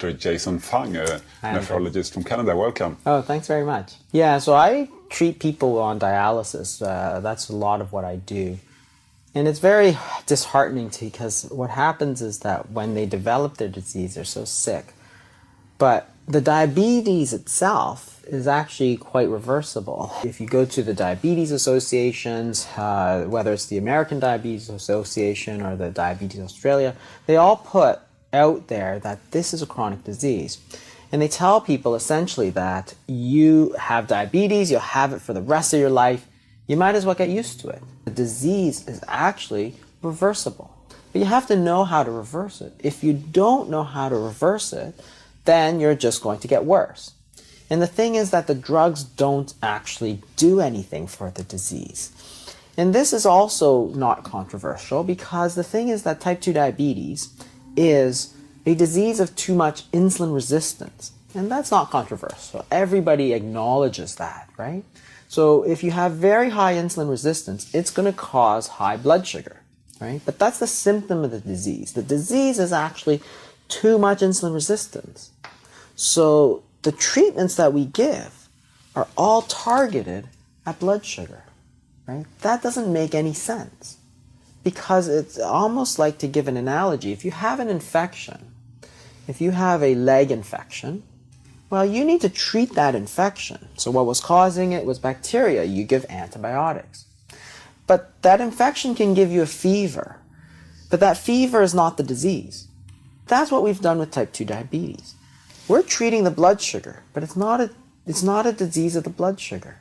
Dr. Jason Fung, a nephrologist from Canada. Welcome. Oh, thanks very much. Yeah, so I treat people on dialysis. That's a lot of what I do. And it's very disheartening because what happens is that when they develop their disease, they're so sick. But the diabetes itself is actually quite reversible. If you go to the diabetes associations, whether it's the American Diabetes Association or the Diabetes Australia, they all put out there that this is a chronic disease. And they tell people essentially that you have diabetes, you'll have it for the rest of your life, you might as well get used to it. The disease is actually reversible. But you have to know how to reverse it. If you don't know how to reverse it, then you're just going to get worse. And the thing is that the drugs don't actually do anything for the disease. And this is also not controversial because the thing is that type 2 diabetes is a disease of too much insulin resistance. And that's not controversial. Everybody acknowledges that, right? So if you have very high insulin resistance, it's going to cause high blood sugar, right? But that's the symptom of the disease. The disease is actually too much insulin resistance. So the treatments that we give are all targeted at blood sugar, right? That doesn't make any sense because it's almost like, to give an analogy, if you have an infection, if you have a leg infection, well, you need to treat that infection. So what was causing it was bacteria. You give antibiotics. But that infection can give you a fever. But that fever is not the disease. That's what we've done with type 2 diabetes. We're treating the blood sugar, but it's not a disease of the blood sugar.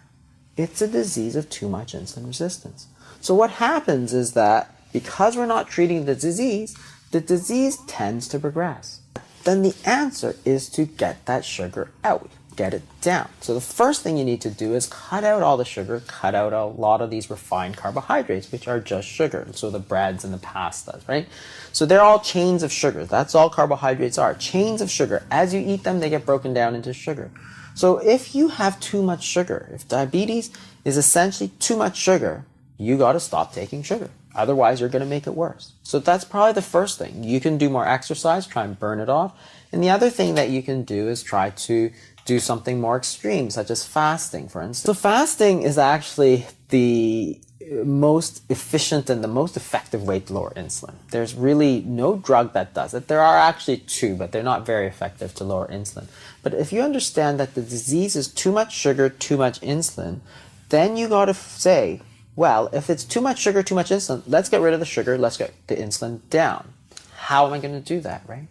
It's a disease of too much insulin resistance. So what happens is that because we're not treating the disease tends to progress. Then the answer is to get that sugar out, get it down. So the first thing you need to do is cut out all the sugar, cut out a lot of these refined carbohydrates, which are just sugar. So the breads and the pastas, right? So they're all chains of sugar. That's all carbohydrates are, chains of sugar. As you eat them, they get broken down into sugar. So if you have too much sugar, if diabetes is essentially too much sugar, you got to stop taking sugar. Otherwise, you're going to make it worse. So that's probably the first thing. You can do more exercise, try and burn it off. And the other thing that you can do is try to do something more extreme, such as fasting, for instance. So fasting is actually the most efficient and the most effective way to lower insulin. There's really no drug that does it. There are actually two, but they're not very effective to lower insulin. But if you understand that the disease is too much sugar, too much insulin, then you got to say, well, if it's too much sugar, too much insulin, let's get rid of the sugar, let's get the insulin down. How am I going to do that, right?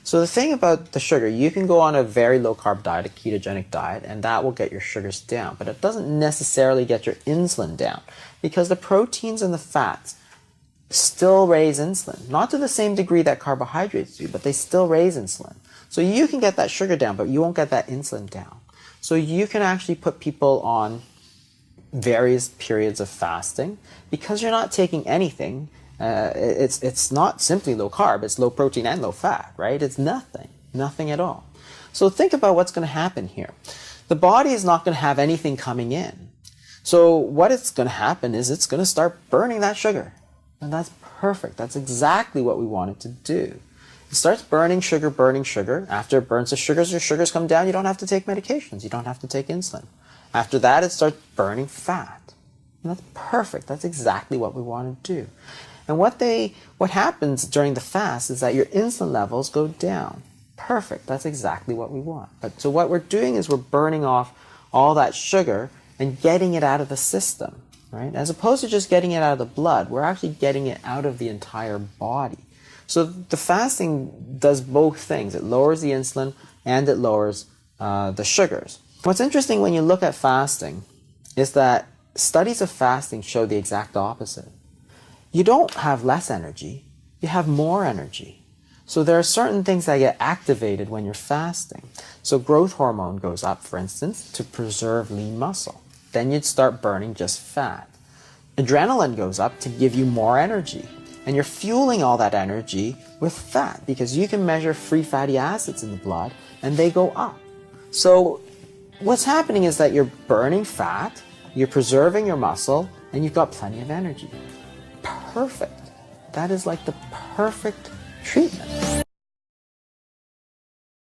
So the thing about the sugar, you can go on a very low-carb diet, a ketogenic diet, and that will get your sugars down. But it doesn't necessarily get your insulin down because the proteins and the fats still raise insulin. Not to the same degree that carbohydrates do, but they still raise insulin. So you can get that sugar down, but you won't get that insulin down. So you can actually put people on various periods of fasting because you're not taking anything. It's not simply low carb, it's low protein and low fat, right? It's nothing at all. So think about what's going to happen here. The body is not going to have anything coming in. So what it's going to happen is it's going to start burning that sugar. And that's perfect. That's exactly what we want it to do. It starts burning sugar. After it burns the sugars, your sugars come down. You don't have to take medications. You don't have to take insulin. After that, it starts burning fat. And that's perfect. That's exactly what we want to do. And what happens during the fast is that your insulin levels go down. Perfect. That's exactly what we want. So what we're doing is we're burning off all that sugar and getting it out of the system, right? As opposed to just getting it out of the blood, we're actually getting it out of the entire body. So the fasting does both things. It lowers the insulin and it lowers the sugars. What's interesting when you look at fasting is that studies of fasting show the exact opposite. You don't have less energy, you have more energy. So there are certain things that get activated when you're fasting. So growth hormone goes up, for instance, to preserve lean muscle. Then you'd start burning just fat. Adrenaline goes up to give you more energy. And you're fueling all that energy with fat because you can measure free fatty acids in the blood and they go up. So what's happening is that you're burning fat, you're preserving your muscle, and you've got plenty of energy. Perfect. That is like the perfect treatment.